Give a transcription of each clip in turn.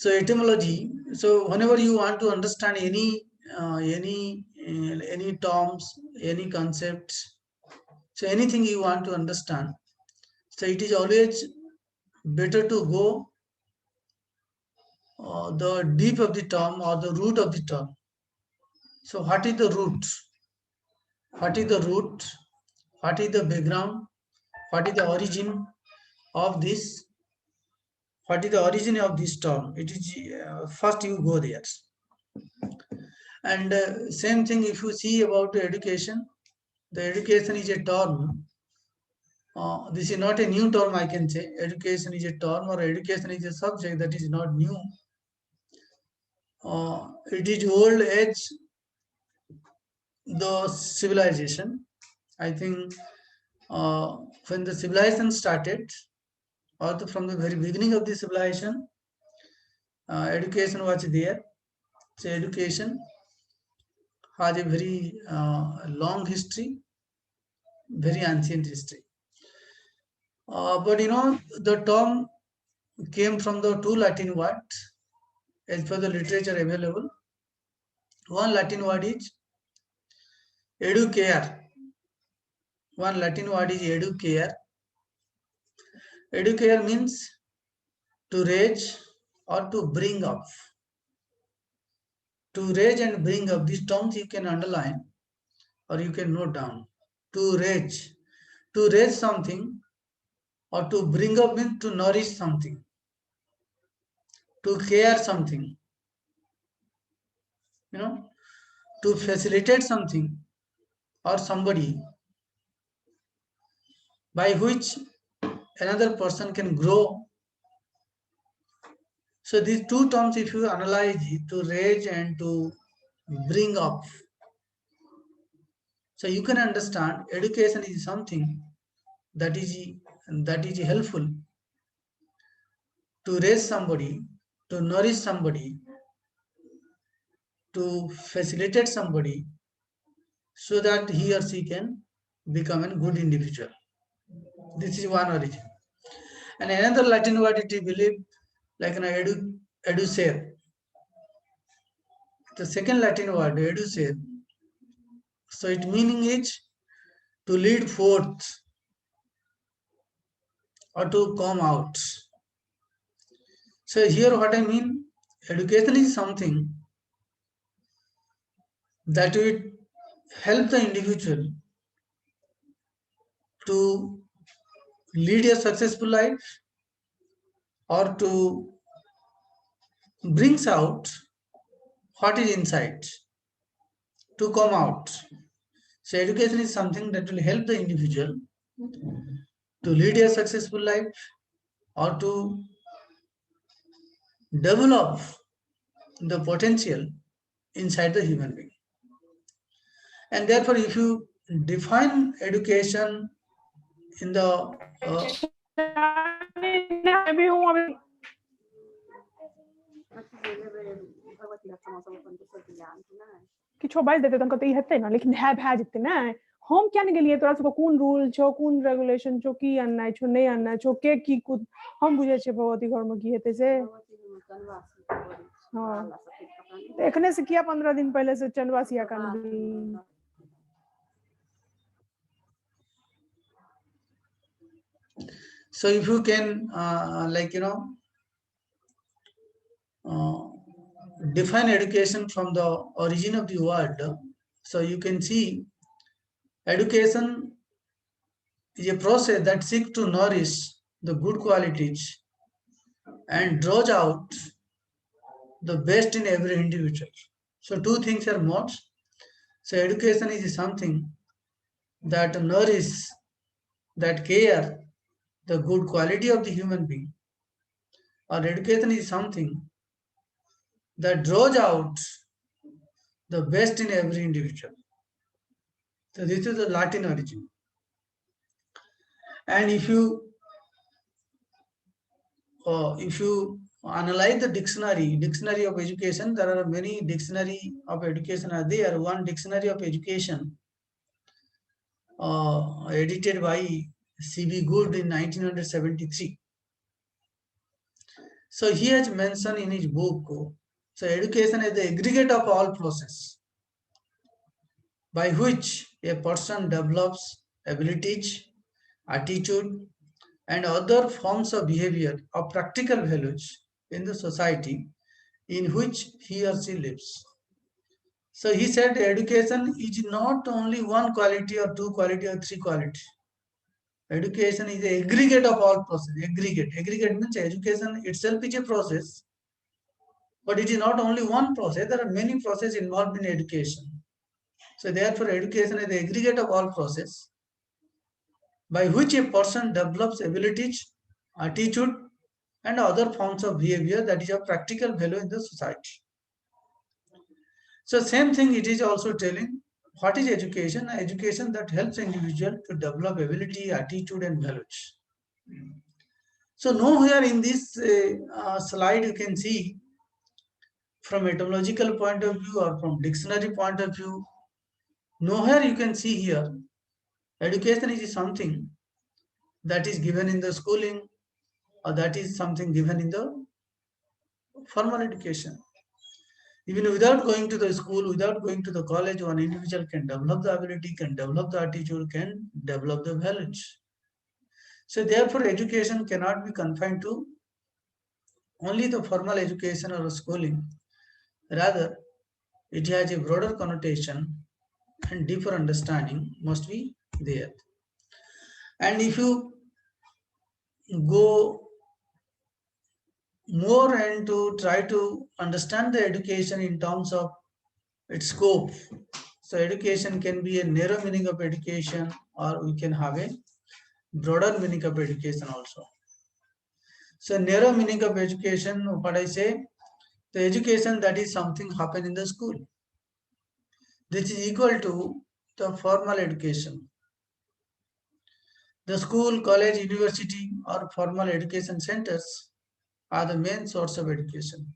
So etymology. So whenever you want to understand any terms, any concepts, so anything you want to understand, so it is always better to go the deep of the term or the root of the term. So what is the root? What is the root? What is the background? What is the origin of this? What is the origin of this term? It is first you go there. And same thing if you see about education. The education is a term. This is not a new term, I can say. Education is a term, or education is a subject that is not new. It is old age the civilization. I think when the civilization started, or from the very beginning of the civilization, education was there. So education has a very long history, very ancient history. But the term came from the two Latin words as per the literature available. One Latin word is educare. One Latin word is educare. Educare means to raise or to bring up. To raise and bring up, these terms you can underline or you can note down. To raise something, or to bring up means to nourish something, to care something, to facilitate something or somebody by which another person can grow. So these two terms, if you analyze it, to raise and to bring up, so you can understand education is something that is helpful to raise somebody, to nourish somebody, to facilitate somebody, so that he or she can become a good individual. This is one origin. And another Latin word it is believed like an educere. The second Latin word educere. So its meaning is to lead forth or to come out. So here what I mean, education is something that will help the individual to lead a successful life, or to brings out what is inside, to come out. So education is something that will help the individual to lead a successful life, or to develop the potential inside the human being. And therefore, if you define education in the मैं भी हूँ अभी किछो बाजि देते तऽ हम कहते ई हेतै ने, लेकिन भए जेतै ने। हम क्या नहीं गेलिए तोरा सबके कोन रूल छो, कोन रेगुलेशन छो, की आननाइ छो, नहीं आननाइ छो, के की कुछ हम बुझे छे भगवती घर में की हेतै से। हाँ एखने से किया 15 दिन पहले से चंदवासिया कानबी। So if you can define education from the origin of the word, so you can see education is a process that seeks to nourish the good qualities and draws out the best in every individual. So two things are most. So education is something that nourishes, that care the good quality of the human being, or education is something that draws out the best in every individual. So this is the Latin origin. And if you analyze the dictionary of education, there are many dictionary of education are there. One dictionary of education edited by C.B. Good in 1973. So he has mentioned in his book, so education is the aggregate of all process by which a person develops abilities, attitude, and other forms of behavior of practical values in the society in which he or she lives. So he said education is not only one quality or two quality or three quality. Education is the aggregate of all process. Aggregate means education itself is a process, but it is not only one process. There are many processes involved in education. So therefore, education is the aggregate of all process by which a person develops abilities, attitude, and other forms of behavior that is of practical value in the society. So same thing it is also telling what is education? Education that helps individual to develop ability, attitude, and values. So nowhere in this slide you can see from etymological point of view or from dictionary point of view, nowhere you can see here education is something that is given in the schooling or that is something given in the formal education. Even without going to the school, without going to the college, one individual can develop the ability, can develop the attitude, can develop the values. So therefore, education cannot be confined to only the formal education or schooling. Rather, it has a broader connotation and deeper understanding must be there. And if you go more and to try to understand the education in terms of its scope, so education can be a narrow meaning of education, or we can have a broader meaning of education also. So narrow meaning of education, what I say, the education that is something happen in the school. This is equal to the formal education. The school, college, university, or formal education centers are the main source of education.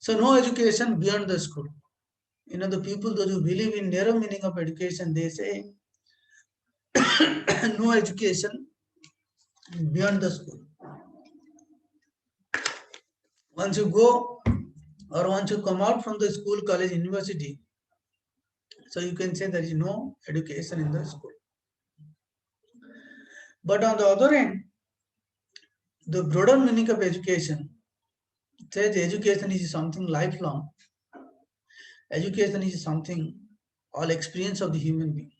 So no education beyond the school. The people those who believe in narrow meaning of education, they say no education beyond the school. Once you go or once you come out from the school, college, university, so you can say there is no education in the school. But on the other hand, the broader meaning of education says education is something lifelong. Education is something all experience of the human being.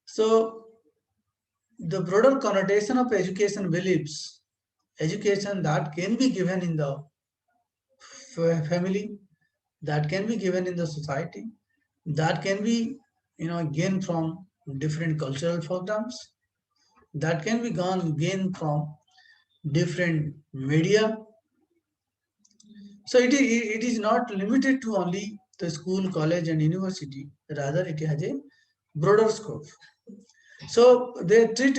So the broader connotation of education believes education that can be given in the family, that can be given in the society, that can be gained from different cultural programs, that can be gained from different media. So it is not limited to only the school, college, and university. Rather, it has a broader scope. So they treat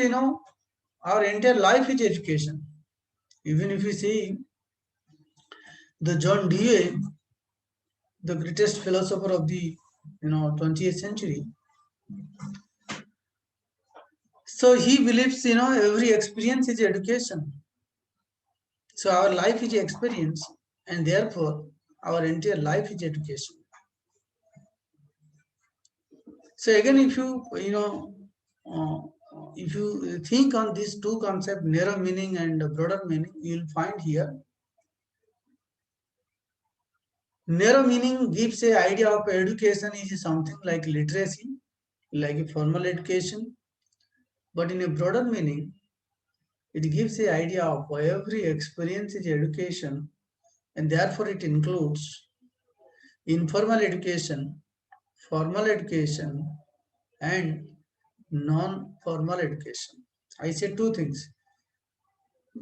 our entire life is education. Even if you see the John Dewey, the greatest philosopher of the 20th century, so he believes every experience is education. So our life is experience, and therefore our entire life is education. So again, if you think on these two concepts, narrow meaning and broader meaning, you will find here narrow meaning gives a idea of education is something like literacy, like a formal education, but in a broader meaning, it gives a idea of every experience is education, and therefore it includes informal education, formal education, and non-formal education. I say two things.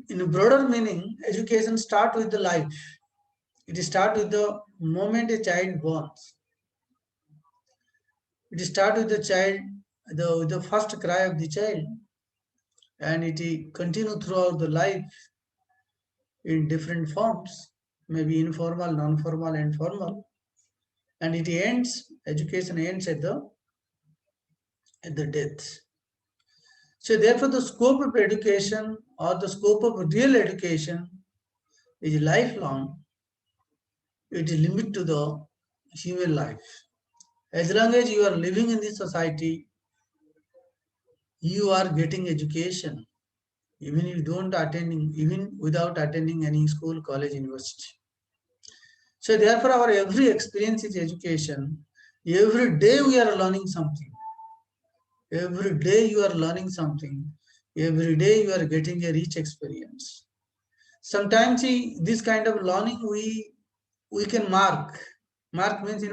In a broader meaning, education starts with the life. It starts with the moment a child borns. It starts with the child, the first cry of the child, and it continues throughout the life in different forms, maybe informal, non-formal, and formal. And it ends, education ends at the death. So therefore, the scope of education or the scope of real education is lifelong. It is limited to the human life. As long as you are living in this society, you are getting education, even if you don't attending, even without attending any school, college, university. So therefore, our every experience is education. Every day we are learning something. Every day you are learning something. Every day you are getting a rich experience. Sometimes this kind of learning we can mark. Mark means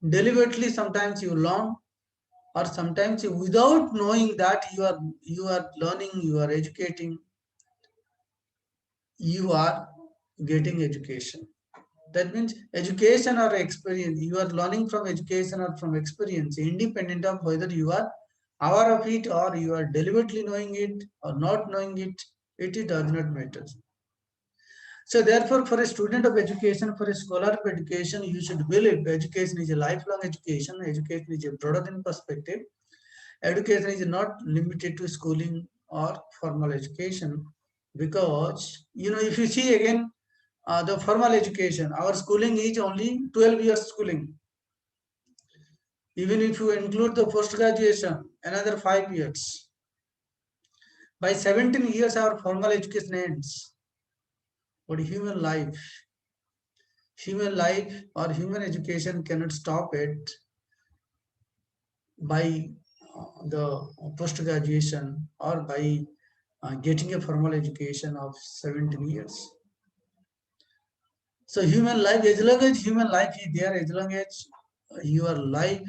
deliberately. Sometimes you learn, or sometimes without knowing that you are learning, you are educating, you are getting education. That means education or experience. You are learning from education or from experience, independent of whether you are aware of it or you are deliberately knowing it or not knowing it. It does not matter. So therefore, for a student of education, for a scholar of education, you should believe education is a lifelong education. Education is a broader in perspective. Education is not limited to schooling or formal education, because if you see again the formal education, our schooling is only 12 years schooling. Even if you include the post graduation, another 5 years. By 17 years, our formal education ends. But human life or human education cannot stop it by the post graduation or by getting a formal education of 17 years. So human life, as long as human life is there, as long as your life,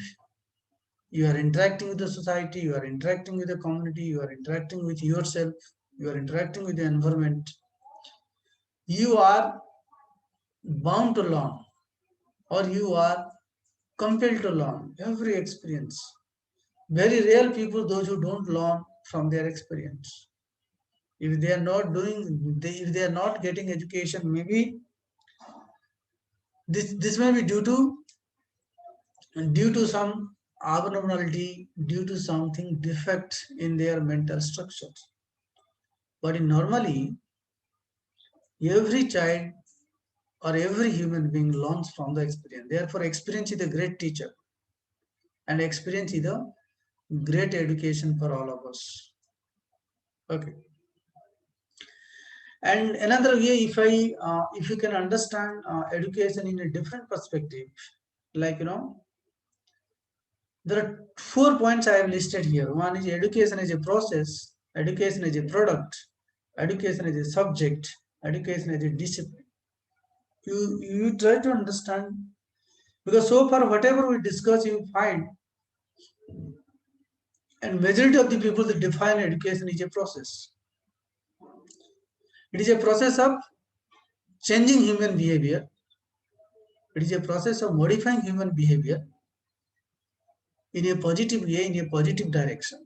you are interacting with the society, you are interacting with the community, you are interacting with yourself, you are interacting with the environment, you are bound to learn, or you are compelled to learn every experience. Very real people, those who don't learn from their experience. If they are not if they are not getting education, maybe this may be due to some abnormality, due to something defect in their mental structure. But normally, every child or every human being learns from the experience. Therefore, experience is a great teacher, and experience is a great education for all of us. Okay. And another way, if you can understand education in a different perspective, like there are 4 points I have listed here. One is education is a process, education is a product, education is a subject, education is a discipline. You try to understand, because so far whatever we discuss, you find, and majority of the people that define education is a process. It is a process of changing human behavior. It is a process of modifying human behavior in a positive way, in a positive direction.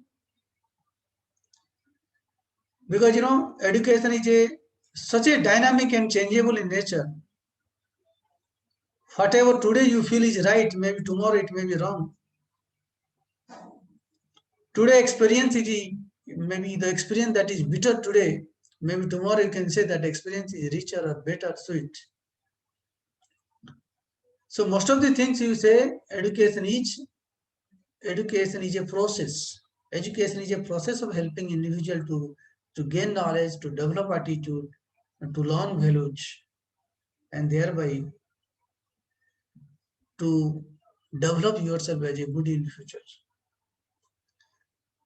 Because education is such a dynamic and changeable in nature. Whatever today you feel is right, maybe tomorrow it may be wrong. Today experience is maybe the experience that is bitter today, maybe tomorrow you can say that experience is richer or better, sweet. So most of the things you say, education is a process. Education is a process of helping individual to gain knowledge, to develop attitude, to learn values, and thereby to develop yourself as a good individual.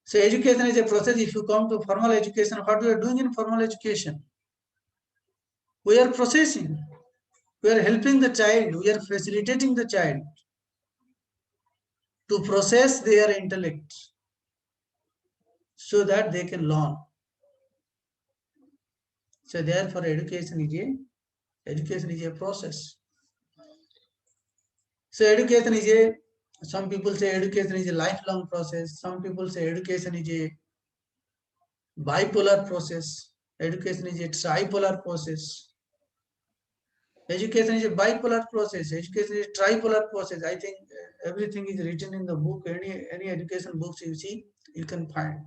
So education is a process. If you come to formal education, what we are doing in formal education? We are processing. We are helping the child. We are facilitating the child to process their intellect so that they can learn. So therefore, education is a process. So education is some people say education is a lifelong process. Some people say education is a bipolar process. Education is a tripolar process. Education is a bipolar process. Education is a tripolar process. I think everything is written in the book. Any education books you see, you can find.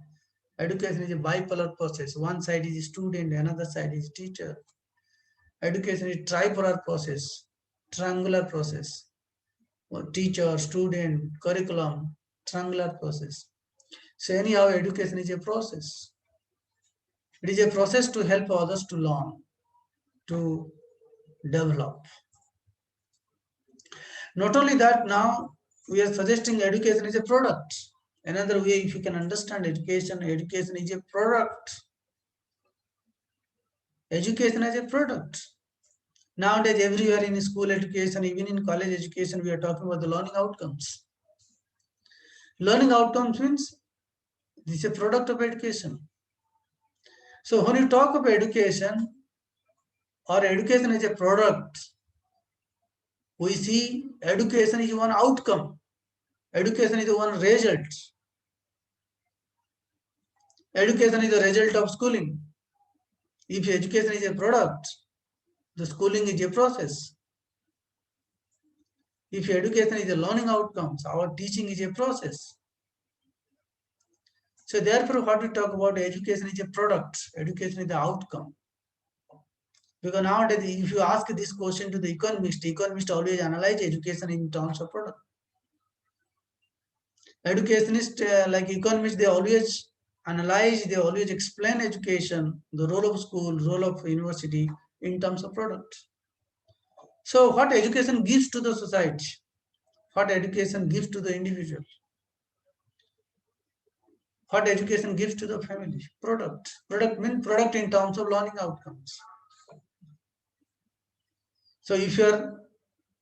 Education is a bipolar process. One side is student, another side is teacher. Education is tripolar process, triangular process. Teacher, student, curriculum, triangular process. So anyhow, education is a process. It is a process to help others to learn, to develop. Not only that, now we are suggesting education is a product. Another way, if you can understand education, education is a product. Education is a product. Nowadays, everywhere in school education, even in college education, we are talking about the learning outcomes. Learning outcomes means this is a product of education. So when you talk about education or education is a product, we see education is one outcome. Education is one result. Education is a result of schooling. If education is a product, the schooling is a process. If education is a learning outcomes, our teaching is a process. So therefore, what we talk about education is a product, education is the outcome. Because nowadays, if you ask this question to the economist always analyze education in terms of product. Educationists, like economists, they always analyze, they always explain education, the role of school, role of university in terms of product. So what education gives to the society? What education gives to the individual? What education gives to the family? Product. Product means product in terms of learning outcomes. So if you're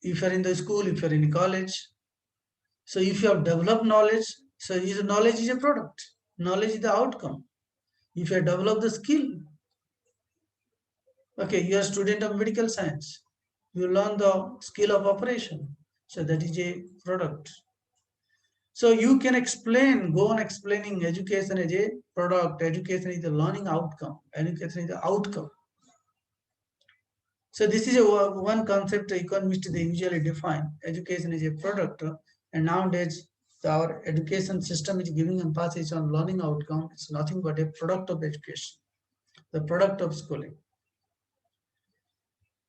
in the school, if you're in college, so if you have developed knowledge, so knowledge is a product. Knowledge is the outcome. If you have developed the skill, okay, you are a student of medical science, you learn the skill of operation, so that is a product. So you can go on explaining education as a product, education is the learning outcome, education is the outcome. So this is one concept economists they usually define. Education is a product, and nowadays our education system is giving emphasis on learning outcome. It's nothing but a product of education, the product of schooling.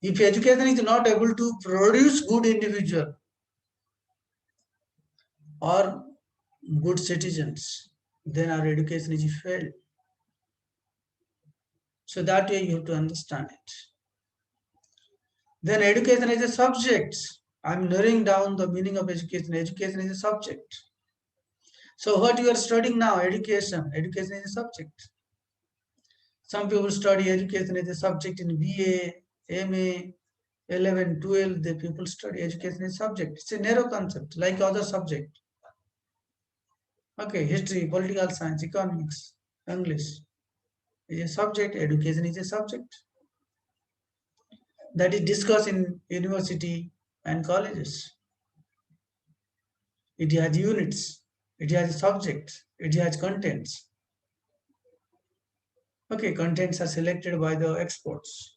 If education is not able to produce good individual or good citizens, then our education is failed. So that way you have to understand it. Then education is a subject. I'm narrowing down the meaning of education. Education is a subject. So what you are studying now, education is a subject. Some people study education as a subject in BA, MA, 11, 12, the people study education as a subject. It's a narrow concept, like other subject. Okay, history, political science, economics, English is a subject, education is a subject. That is discussed in university and colleges. It has units, it has subjects, it has contents. Okay, contents are selected by the experts.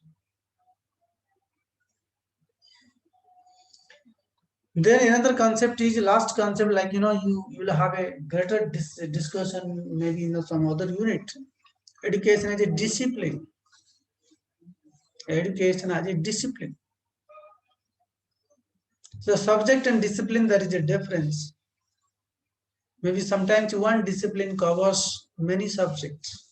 Then another concept is last concept, like you will have a greater discussion maybe in some other unit. Education as a discipline. Education as a discipline. So subject and discipline, there is a difference. Maybe sometimes one discipline covers many subjects.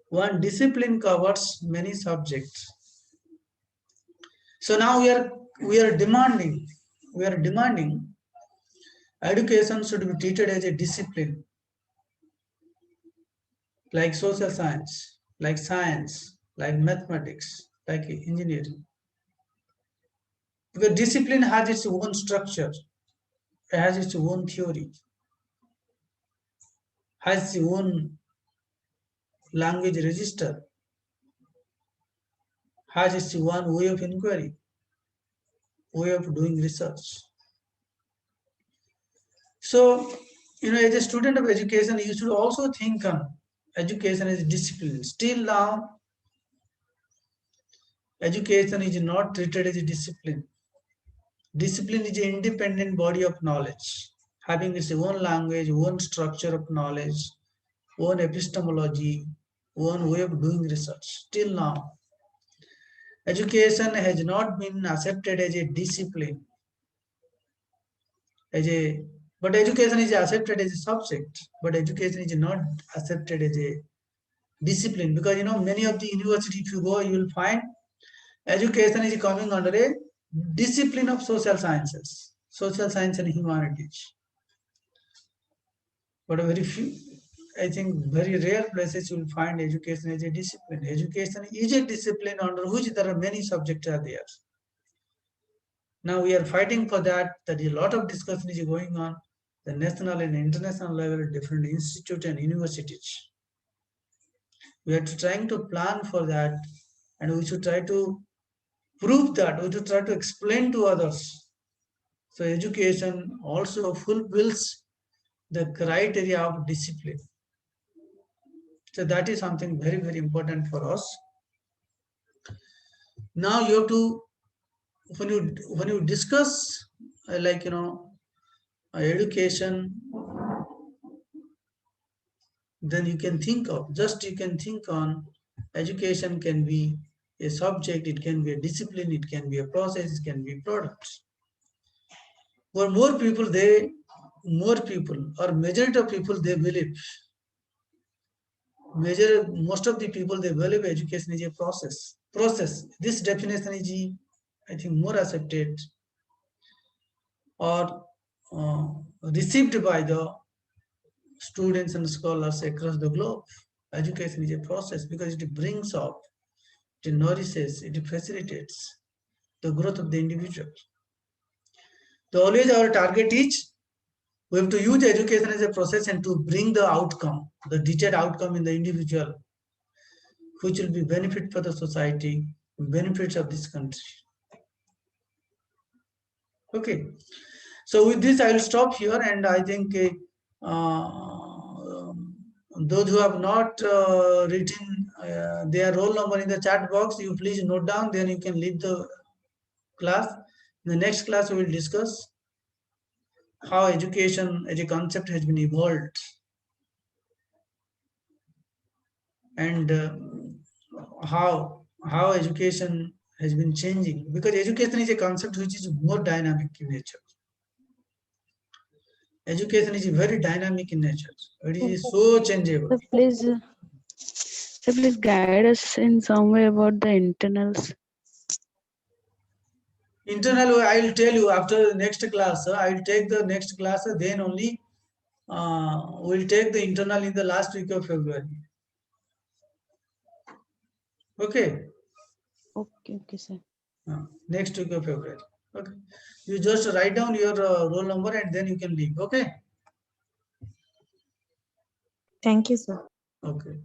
One discipline covers many subjects. So now we are demanding education should be treated as a discipline, like social science, like science, like mathematics, like engineering. Because discipline has its own structure, it has its own theory, has its own language register, has its one way of inquiry, way of doing research. So, as a student of education, you should also think on education as discipline. Still now, education is not treated as a discipline. Discipline is an independent body of knowledge, having its own language, own structure of knowledge, own epistemology, own way of doing research. Till now, education has not been accepted as a discipline, but education is accepted as a subject, but education is not accepted as a discipline, because many of the university, if you go, you will find education is coming under a discipline of social sciences, social science and humanities. But very few, I think very rare places you will find education as a discipline. Education is a discipline under which there are many subjects are there. Now we are fighting for that. That a lot of discussion is going on the national and international level, different institutes and universities. We are trying to plan for that, and we should try to prove that. We should try to explain to others. So education also fulfills the criteria of discipline. So that is something very, very important for us. Now you have to, when you discuss education, then you can think on education can be a subject, it can be a discipline, it can be a process, it can be products. For more people or majority of people, they believe, most of the people, they believe education is a process. This definition is, I think, more accepted or received by the students and scholars across the globe. Education is a process because it brings up, it nourishes, it facilitates the growth of the individual. So always our target is, we have to use education as a process and to bring the outcome, the desired outcome in the individual, which will be benefit for the society, benefits of this country. Okay. So with this, I will stop here, and I think those who have not written their roll number in the chat box, you please note down, then you can leave the class. In the next class, we will discuss how education as a concept has been evolved, and how education has been changing, because education is a concept which is more dynamic in nature. Education is very dynamic in nature. It is so changeable. So please guide us in some way about the internals. Internal, I will tell you after the next class. I will take the next class, then only we will take the internal in the last week of February. Okay. Okay, sir. Next week of February. Okay. You just write down your roll number and then you can leave. Okay. Thank you, sir. Okay.